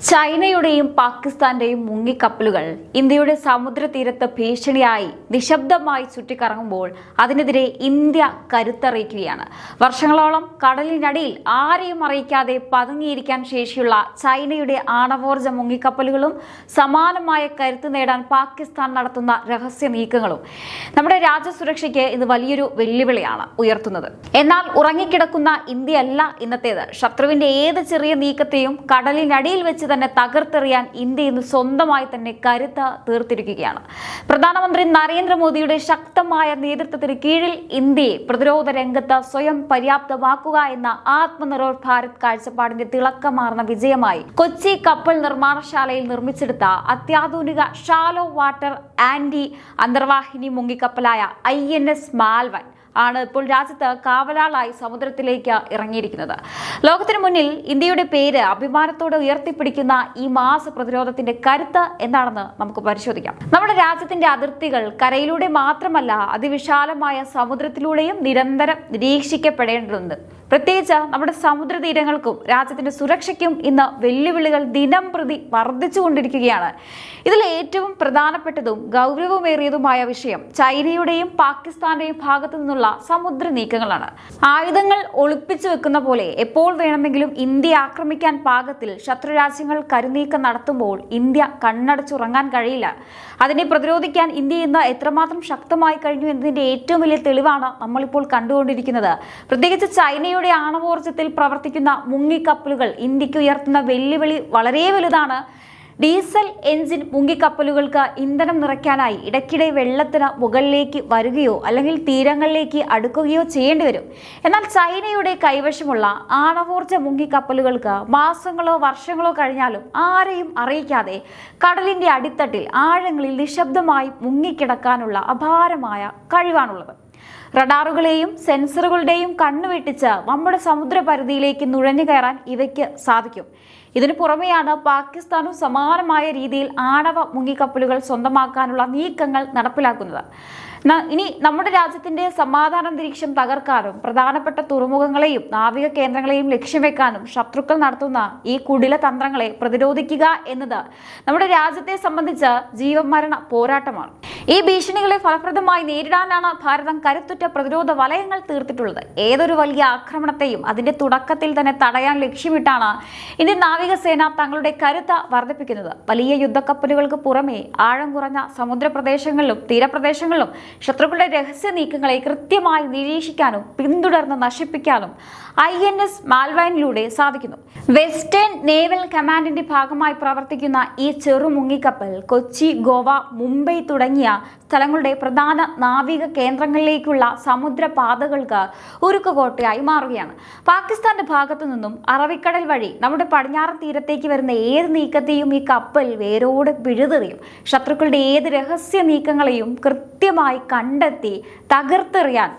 ചൈനയുടെയും പാകിസ്ഥാന്റെയും മുങ്ങിക്കപ്പലുകൾ ഇന്ത്യയുടെ സമുദ്രതീരത്ത് ഭീഷണിയായി നിശബ്ദമായി ചുറ്റിക്കറങ്ങുമ്പോൾ അതിനെതിരെ ഇന്ത്യ കരുത്തറിയിക്കുകയാണ്. വർഷങ്ങളോളം കടലിനടിയിൽ ആരെയും അറിയിക്കാതെ പതുങ്ങിയിരിക്കാൻ ശേഷിയുള്ള ചൈനയുടെ ആണവോർജ മുങ്ങിക്കപ്പലുകളും സമാനമായ കരുത്ത് നേടാൻ പാകിസ്ഥാൻ നടത്തുന്ന രഹസ്യ നീക്കങ്ങളും നമ്മുടെ രാജ്യസുരക്ഷയ്ക്ക് ഇത് വലിയൊരു വെല്ലുവിളിയാണ് ഉയർത്തുന്നത്. എന്നാൽ ഉറങ്ങിക്കിടക്കുന്ന ഇന്ത്യയല്ല ഇന്നത്തേത്. ശത്രുവിന്റെ ഏത് ചെറിയ നീക്കത്തെയും കടലിനടിയിൽ വെച്ച് തന്നെ തകർത്തെറിയാൻ ഇന്ത്യ ഇന്ന് സ്വന്തമായി തന്നെ കരുത്ത് തീർത്തിരിക്കുകയാണ്. പ്രധാനമന്ത്രി നരേന്ദ്രമോദിയുടെ ശക്തമായ നേതൃത്വത്തിന് കീഴിൽ ഇന്ത്യയെ പ്രതിരോധ രംഗത്ത് സ്വയം പര്യാപ്തമാക്കുക എന്ന ആത്മനിർഭർ ഭാരത് കാഴ്ചപ്പാടിന്റെ തിളക്കമാർന്ന വിജയമായി കൊച്ചി കപ്പൽ നിർമ്മാണശാലയിൽ നിർമ്മിച്ചെടുത്ത അത്യാധുനിക ഷാലോ വാട്ടർ ആന്റി അന്തർവാഹിനി മുങ്ങിക്കപ്പലായ INS മാൽവൻ ആണ് ഇപ്പോൾ രാജ്യത്ത് കാവലാളായി സമുദ്രത്തിലേക്ക് ഇറങ്ങിയിരിക്കുന്നത്. ലോകത്തിന് മുന്നിൽ ഇന്ത്യയുടെ പേര് അഭിമാനത്തോടെ ഉയർത്തിപ്പിടിക്കുന്ന ഈ മാസ പ്രതിരോധത്തിന്റെ കരുത്ത് എന്താണെന്ന് നമുക്ക് പരിശോധിക്കാം. നമ്മുടെ രാജ്യത്തിന്റെ അതിർത്തികൾ കരയിലൂടെ മാത്രമല്ല അതിവിശാലമായ സമുദ്രത്തിലൂടെയും നിരന്തരം നിരീക്ഷിക്കപ്പെടേണ്ടതുണ്ട്. പ്രത്യേകിച്ച് നമ്മുടെ സമുദ്ര തീരങ്ങൾക്കും രാജ്യത്തിന്റെ സുരക്ഷയ്ക്കും ഇന്ന് വെല്ലുവിളികൾ ദിനം പ്രതി വർദ്ധിച്ചുകൊണ്ടിരിക്കുകയാണ്. ഇതിൽ ഏറ്റവും പ്രധാനപ്പെട്ടതും ഗൗരവമേറിയതുമായ വിഷയം ചൈനയുടെയും പാകിസ്ഥാന്റെയും ഭാഗത്തു നിന്നുള്ള സമുദ്ര നീക്കങ്ങളാണ്. ആയുധങ്ങൾ ഒളിപ്പിച്ചു വെക്കുന്ന പോലെ എപ്പോൾ വേണമെങ്കിലും ഇന്ത്യ ആക്രമിക്കാൻ പാകത്തിൽ ശത്രുരാജ്യങ്ങൾ കരുനീക്കം നടത്തുമ്പോൾ ഇന്ത്യ കണ്ണടച്ചുറങ്ങാൻ കഴിയില്ല. അതിനെ പ്രതിരോധിക്കാൻ ഇന്ത്യ ഇന്ന് എത്രമാത്രം ശക്തമായി കഴിഞ്ഞു എന്നതിന്റെ ഏറ്റവും വലിയ തെളിവാണ് നമ്മളിപ്പോൾ കണ്ടുകൊണ്ടിരിക്കുന്നത്. പ്രത്യേകിച്ച് ചൈനയുടെ ആണവോർജ്ജത്തിൽ പ്രവർത്തിക്കുന്ന മുങ്ങിക്കപ്പലുകൾ ഇന്ത്യക്ക് ഉയർത്തുന്ന വെല്ലുവിളി വളരെ വലുതാണ്. ഡീസൽ എഞ്ചിൻ മുങ്ങിക്കപ്പലുകൾക്ക് ഇന്ധനം നിറയ്ക്കാനായി ഇടയ്ക്കിടെ വെള്ളത്തിന് മുകളിലേക്ക് വരികയോ അല്ലെങ്കിൽ തീരങ്ങളിലേക്ക് അടുക്കുകയോ ചെയ്യേണ്ടി വരും. എന്നാൽ ചൈനയുടെ കൈവശമുള്ള ആണവോർജ മുങ്ങിക്കപ്പലുകൾക്ക് മാസങ്ങളോ വർഷങ്ങളോ കഴിഞ്ഞാലും ആരെയും അറിയിക്കാതെ കടലിന്റെ അടിത്തട്ടിൽ ആഴങ്ങളിൽ നിശബ്ദമായി മുങ്ങിക്കിടക്കാനുള്ള അപാരമായ കഴിവാണുള്ളത്. റഡാറുകളെയും സെൻസറുകളുടെയും കണ്ണുവെട്ടിച്ച് നമ്മുടെ സമുദ്രപരിധിയിലേക്ക് നുഴഞ്ഞു കയറാൻ ഇവയ്ക്ക് സാധിക്കും. ഇതിനു പുറമെയാണ് പാകിസ്ഥാനും സമാനമായ രീതിയിൽ ആണവ മുങ്ങിക്കപ്പലുകൾ സ്വന്തമാക്കാനുള്ള നീക്കങ്ങൾ നടപ്പിലാക്കുന്നത്. ഇനി നമ്മുടെ രാജ്യത്തിന്റെ സമാധാന അന്തരീക്ഷം തകർക്കാനും പ്രധാനപ്പെട്ട തുറമുഖങ്ങളെയും നാവിക കേന്ദ്രങ്ങളെയും ലക്ഷ്യം വെക്കാനും ശത്രുക്കൾ നടത്തുന്ന ഈ കുടില തന്ത്രങ്ങളെ പ്രതിരോധിക്കുക എന്നത് നമ്മുടെ രാജ്യത്തെ സംബന്ധിച്ച് ജീവമരണ പോരാട്ടമാണ്. ഈ ഭീഷണികളെ ഫലപ്രദമായി നേരിടാനാണ് ഭാരതം കരുത്തുറ്റ പ്രതിരോധ വലയങ്ങൾ തീർത്തിട്ടുള്ളത്. ഏതൊരു വലിയ ആക്രമണത്തെയും അതിന്റെ തുടക്കത്തിൽ തന്നെ തടയാൻ ലക്ഷ്യമിട്ടാണ് ഇന്ത്യൻ നാവികസേന തങ്ങളുടെ കരുത്ത് വർദ്ധിപ്പിക്കുന്നത്. വലിയ യുദ്ധക്കപ്പലുകൾക്ക് പുറമെ ആഴം കുറഞ്ഞ സമുദ്രപ്രദേശങ്ങളിലും തീരപ്രദേശങ്ങളിലും ശത്രുക്കളുടെ രഹസ്യ നീക്കങ്ങളെ കൃത്യമായി നിരീക്ഷിക്കാനും പിന്തുടർന്ന് നശിപ്പിക്കാനും INS മാൽവൈനിലൂടെ സാധിക്കുന്നു. വെസ്റ്റേൺ നേവൽ കമാൻഡിന്റെ ഭാഗമായി പ്രവർത്തിക്കുന്ന ഈ ചെറു മുങ്ങിക്കപ്പൽ കൊച്ചി, ഗോവ, മുംബൈ തുടങ്ങിയ സ്ഥലങ്ങളുടെ പ്രധാന നാവിക കേന്ദ്രങ്ങളിലേക്കുള്ള സമുദ്രപാതകൾക്ക് ഉരുക്കുകോട്ടയായി മാറുകയാണ്. പാകിസ്ഥാന്റെ ഭാഗത്തു നിന്നും അറബിക്കടൽ വഴി നമ്മുടെ പടിഞ്ഞാറൻ തീരത്തേക്ക് വരുന്ന ഏത് നീക്കത്തെയും ഈ കപ്പൽ വേരോടെ പിഴുതെറിയും. ശത്രുക്കളുടെ ഏത് രഹസ്യ നീക്കങ്ങളെയും കൃത്യമായി കണ്ടെത്തി തകർത്തെറിയാൻ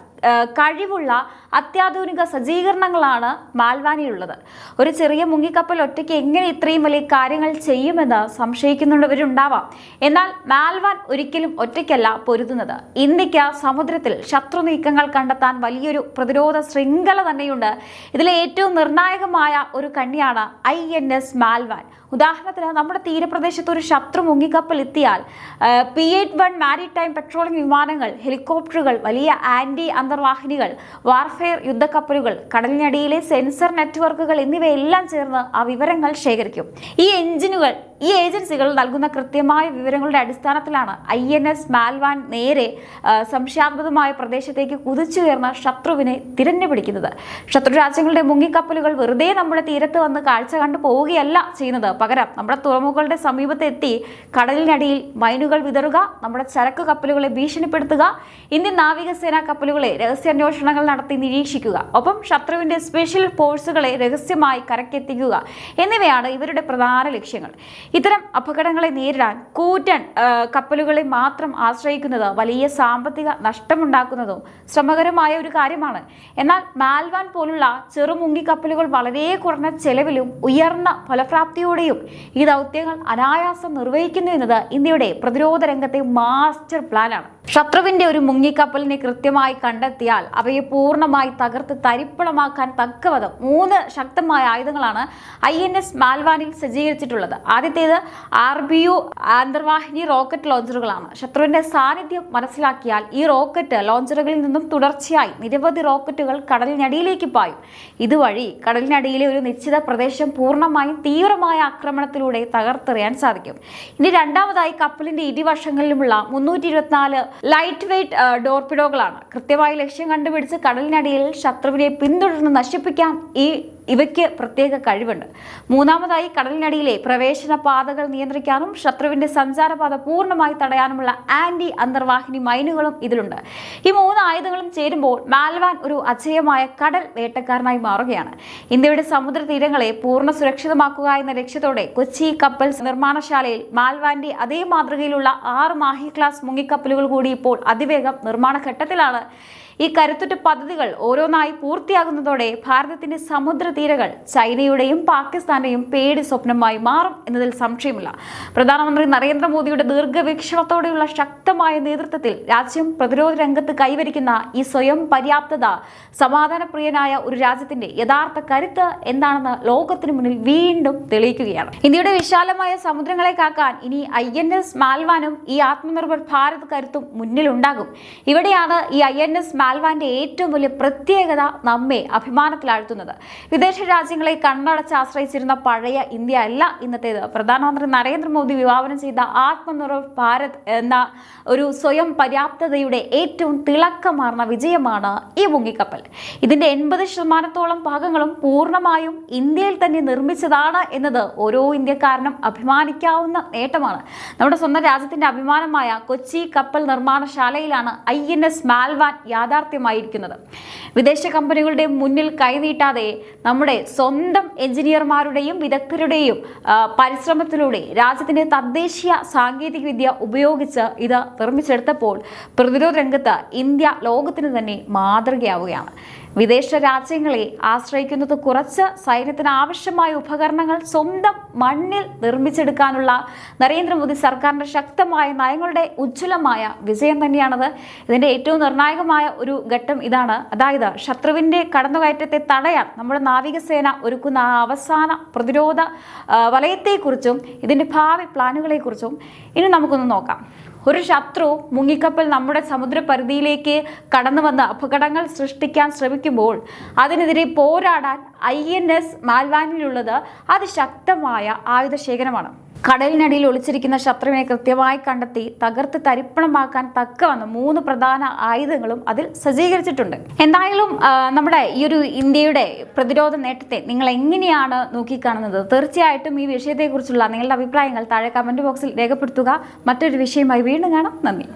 കഴിവുള്ള അത്യാധുനിക സജ്ജീകരണങ്ങളാണ് മാൽവാനിയിലുള്ളത്. ഒരു ചെറിയ മുങ്ങിക്കപ്പൽ ഒറ്റയ്ക്ക് എങ്ങനെ ഇത്രയും വലിയ കാര്യങ്ങൾ ചെയ്യുമെന്ന് സംശയിക്കുന്നുള്ളവരുണ്ടാവാം. എന്നാൽ മാൽവാൻ ഒരിക്കലും ഒറ്റയ്ക്കല്ല പൊരുതുന്നത്. ഇന്ത്യക്ക് സമുദ്രത്തിൽ ശത്രു നീക്കങ്ങൾ കണ്ടെത്താൻ വലിയൊരു പ്രതിരോധ ശൃംഖല തന്നെയുണ്ട്. ഇതിലെ ഏറ്റവും നിർണായകമായ ഒരു കണ്ണിയാണ് INS മാൽവാൻ. ഉദാഹരണത്തിന് നമ്മുടെ തീരപ്രദേശത്ത് ഒരു ശത്രു മുങ്ങിക്കപ്പൽ എത്തിയാൽ P-81 മാരിടൈം പെട്രോളിംഗ് വിമാനങ്ങൾ, ഹെലികോപ്റ്ററുകൾ, വലിയ ആന്റി അന്തർവാഹിനികൾ, വാർഫെയർ യുദ്ധക്കപ്പലുകൾ, കടലിനടിയിലെ സെൻസർ നെറ്റ്വർക്കുകൾ എന്നിവയെല്ലാം ചേർന്ന് ആ വിവരങ്ങൾ ശേഖരിക്കും. ഈ ഏജൻസികൾ നൽകുന്ന കൃത്യമായ വിവരങ്ങളുടെ അടിസ്ഥാനത്തിലാണ് INS മാൽവാൻ നേരെ സംശയാസ്പദമായ പ്രദേശത്തേക്ക് കുതിച്ചുയർന്ന ശത്രുവിനെ തിരഞ്ഞുപിടിക്കുന്നത്. ശത്രു രാജ്യങ്ങളുടെ മുങ്ങിക്കപ്പലുകൾ വെറുതെ നമ്മുടെ തീരത്ത് വന്ന് കാഴ്ച കണ്ടു പോവുകയല്ല ചെയ്യുന്നത്. പകരം നമ്മുടെ തുറമുഖങ്ങളുടെ സമീപത്തെത്തി കടലിനടിയിൽ മൈനുകൾ വിതറുക, നമ്മുടെ ചരക്ക് കപ്പലുകളെ ഭീഷണിപ്പെടുത്തുക, ഇന്ത്യൻ നാവികസേന കപ്പലുകളെ രഹസ്യാന്വേഷണങ്ങൾ നടത്തി നിരീക്ഷിക്കുക, ഒപ്പം ശത്രുവിന്റെ സ്പെഷ്യൽ ഫോഴ്സുകളെ രഹസ്യമായി കരക്കെത്തിക്കുക എന്നിവയാണ് ഇവരുടെ പ്രധാന ലക്ഷ്യങ്ങൾ. ഇത്തരം അപകടങ്ങളെ നേരിടാൻ കൂറ്റൻ കപ്പലുകളെ മാത്രം ആശ്രയിക്കുന്നത് വലിയ സാമ്പത്തിക നഷ്ടമുണ്ടാക്കുന്നതും ശ്രമകരമായ ഒരു കാര്യമാണ്. എന്നാൽ മാൽവാൻ പോലുള്ള ചെറുമുങ്ങി കപ്പലുകൾ വളരെ കുറഞ്ഞ ചെലവിലും ഉയർന്ന ഫലപ്രാപ്തിയോടെയും ഈ ദൗത്യങ്ങൾ അനായാസം നിർവഹിക്കുന്നു എന്നത് ഇന്ത്യയുടെ പ്രതിരോധ രംഗത്തെ മാസ്റ്റർ പ്ലാനാണ്. ശത്രുവിന്റെ ഒരു മുങ്ങിക്കപ്പലിനെ കൃത്യമായി കണ്ടെത്തിയാൽ അവയെ പൂർണ്ണമായി തകർത്ത് തരിപ്പണമാക്കാൻ തക്കവധം 3 ശക്തമായ ആയുധങ്ങളാണ് INS മാൽവാനിൽ സജ്ജീകരിച്ചിട്ടുള്ളത്. ആദ്യത്തേത് RBU അന്തർവാഹിനി റോക്കറ്റ് ലോഞ്ചറുകളാണ്. ശത്രുവിന്റെ സാന്നിധ്യം മനസ്സിലാക്കിയാൽ ഈ റോക്കറ്റ് ലോഞ്ചറുകളിൽ നിന്നും തുടർച്ചയായി നിരവധി റോക്കറ്റുകൾ കടലിനടിയിലേക്ക് പായും. ഇതുവഴി കടലിനടിയിലെ ഒരു നിശ്ചിത പ്രദേശം പൂർണ്ണമായും തീവ്രമായ ആക്രമണത്തിലൂടെ തകർത്തെറിയാൻ സാധിക്കും. ഇനി രണ്ടാമതായി കപ്പലിന്റെ ഇരുവശങ്ങളിലുമുള്ള 324 ലൈറ്റ് വെയ്റ്റ് ടോർപിഡോകളാണ്. കൃത്യമായി ലക്ഷ്യം കണ്ടുപിടിച്ച് കടലിനടിയിൽ ശത്രുവിനെ പിന്തുടർന്ന് നശിപ്പിക്കാൻ ഇവയ്ക്ക് പ്രത്യേക കഴിവുണ്ട്. മൂന്നാമതായി കടലിനടിയിലെ പ്രവേശന പാതകൾ നിയന്ത്രിക്കാനും ശത്രുവിന്റെ സഞ്ചാരപാത പൂർണ്ണമായി തടയാനുമുള്ള ആന്റി അന്തർവാഹിനി മൈനുകളും ഇതിലുണ്ട്. ഈ 3 ആയുധങ്ങളും ചേരുമ്പോൾ മാൽവാൻ ഒരു അജയ്യമായ കടൽ വേട്ടക്കാരനായി മാറുകയാണ്. ഇന്ത്യയുടെ സമുദ്ര തീരങ്ങളെ പൂർണ്ണ സുരക്ഷിതമാക്കുക എന്ന ലക്ഷ്യത്തോടെ കൊച്ചി കപ്പൽ നിർമ്മാണശാലയിൽ മാൽവാന്റെ അതേ മാതൃകയിലുള്ള 6 മാഹി ക്ലാസ് മുങ്ങിക്കപ്പലുകൾ കൂടി ഇപ്പോൾ അതിവേഗം നിർമ്മാണ ഘട്ടത്തിലാണ്. ഈ കരുത്തുറ്റ പദ്ധതികൾ ഓരോന്നായി പൂർത്തിയാകുന്നതോടെ ഭാരതത്തിന്റെ സമുദ്ര തീരങ്ങൾ ചൈനയുടെയും പാകിസ്ഥാന്റെയും പേടി സ്വപ്നമായി മാറും എന്നതിൽ സംശയമില്ല. പ്രധാനമന്ത്രി നരേന്ദ്രമോദിയുടെ ദീർഘവീക്ഷണത്തോടെയുള്ള ശക്തമായ നേതൃത്വത്തിൽ രാജ്യം പ്രതിരോധ രംഗത്ത് കൈവരിക്കുന്ന ഈ സ്വയം പര്യാപ്തത സമാധാനപ്രിയനായ ഒരു രാജ്യത്തിന്റെ യഥാർത്ഥ കരുത്ത് എന്താണെന്ന് ലോകത്തിന് മുന്നിൽ വീണ്ടും തെളിയിക്കുകയാണ്. ഇന്ത്യയുടെ വിശാലമായ സമുദ്രങ്ങളെ കാക്കാൻ ഇനി INS മാൽവാനും ഈ ആത്മനിർഭർ ഭാരത് കരുത്തും മുന്നിലുണ്ടാകും. ഇവിടെയാണ് ഈ INS മാൽവാന്റെ ഏറ്റവും വലിയ പ്രത്യേകത നമ്മെ അഭിമാനത്തിലാഴ്ത്തുന്നത്. വിദേശ രാജ്യങ്ങളെ കണ്ണടച്ച് ആശ്രയിച്ചിരുന്ന പഴയ ഇന്ത്യ അല്ല ഇന്നത്തേത്. പ്രധാനമന്ത്രി നരേന്ദ്രമോദി വിഭാവനം ചെയ്ത ആത്മനിർഭർ ഭാരത് എന്ന ഒരു സ്വയം പര്യാപ്തതയുടെ ഏറ്റവും തിളക്കമാർന്ന വിജയമാണ് ഈ മുങ്ങിക്കപ്പൽ. ഇതിന്റെ 80% ഭാഗങ്ങളും പൂർണ്ണമായും ഇന്ത്യയിൽ തന്നെ നിർമ്മിച്ചതാണ് എന്നത് ഓരോ ഇന്ത്യക്കാരനും അഭിമാനിക്കാവുന്ന നേട്ടമാണ്. നമ്മുടെ സ്വന്തം രാജ്യത്തിന്റെ അഭിമാനമായ കൊച്ചി കപ്പൽ നിർമ്മാണശാലയിലാണ് INS മാൽവാൻ യാഥാർത്ഥ്യമായിരിക്കുന്നത്. വിദേശ കമ്പനികളുടെ മുന്നിൽ കൈനീട്ടാതെ നമ്മുടെ സ്വന്തം എഞ്ചിനീയർമാരുടെയും വിദഗ്ധരുടെയും പരിശ്രമത്തിലൂടെ രാജ്യത്തിന്റെ തദ്ദേശീയ സാങ്കേതിക വിദ്യ ഉപയോഗിച്ച് ഇത് നിർമ്മിച്ചെടുത്തപ്പോൾ പ്രതിരോധ രംഗത്ത് ഇന്ത്യ ലോകത്തിന് തന്നെ മാതൃകയാവുകയാണ്. വിദേശ രാജ്യങ്ങളെ ആശ്രയിക്കുന്നത് കുറച്ച് സൈന്യത്തിന് ആവശ്യമായ ഉപകരണങ്ങൾ സ്വന്തം മണ്ണിൽ നിർമ്മിച്ചെടുക്കാനുള്ള നരേന്ദ്രമോദി സർക്കാരിന്റെ ശക്തമായ നയങ്ങളുടെ ഉജ്ജ്വലമായ വിജയം തന്നെയാണത്. ഇതിന്റെ ഏറ്റവും നിർണായകമായ ഒരു ഘട്ടം ഇതാണ്. അതായത് ശത്രുവിന്റെ കടന്നുകയറ്റത്തെ തടയാൻ നമ്മുടെ നാവികസേന ഒരുക്കുന്ന അവസാന പ്രതിരോധ വലയത്തെക്കുറിച്ചും ഇതിന്റെ ഭാവി പ്ലാനുകളെക്കുറിച്ചും ഇനി നമുക്കൊന്ന് നോക്കാം. ഒരു ശത്രു മുങ്ങിക്കപ്പൽ നമ്മുടെ സമുദ്രപരിധിയിലേക്ക് കടന്നു വന്ന് അപകടങ്ങൾ സൃഷ്ടിക്കാൻ ശ്രമിക്കുമ്പോൾ അതിനെതിരെ പോരാടാൻ INS മാൽവാനിലുള്ളത് അതിശക്തമായ ആയുധശേഖരമാണ്. കടലിനടിയിൽ ഒളിച്ചിരിക്കുന്ന ശത്രുവിനെ കൃത്യമായി കണ്ടെത്തി തകർത്ത് തരിപ്പണമാക്കാൻ തക്കവന്ന 3 പ്രധാന ആയുധങ്ങളും അതിൽ സജ്ജീകരിച്ചിട്ടുണ്ട്. എന്തായാലും നമ്മുടെ ഈ ഒരു ഇന്ത്യയുടെ പ്രതിരോധ നേട്ടത്തെ നിങ്ങൾ എങ്ങനെയാണ് നോക്കിക്കാണുന്നത്? തീർച്ചയായിട്ടും ഈ വിഷയത്തെക്കുറിച്ചുള്ള നിങ്ങളുടെ അഭിപ്രായങ്ങൾ താഴെ കമന്റ് ബോക്സിൽ രേഖപ്പെടുത്തുക. മറ്റൊരു വിഷയമായി വീണ്ടും കാണാം. നന്ദി.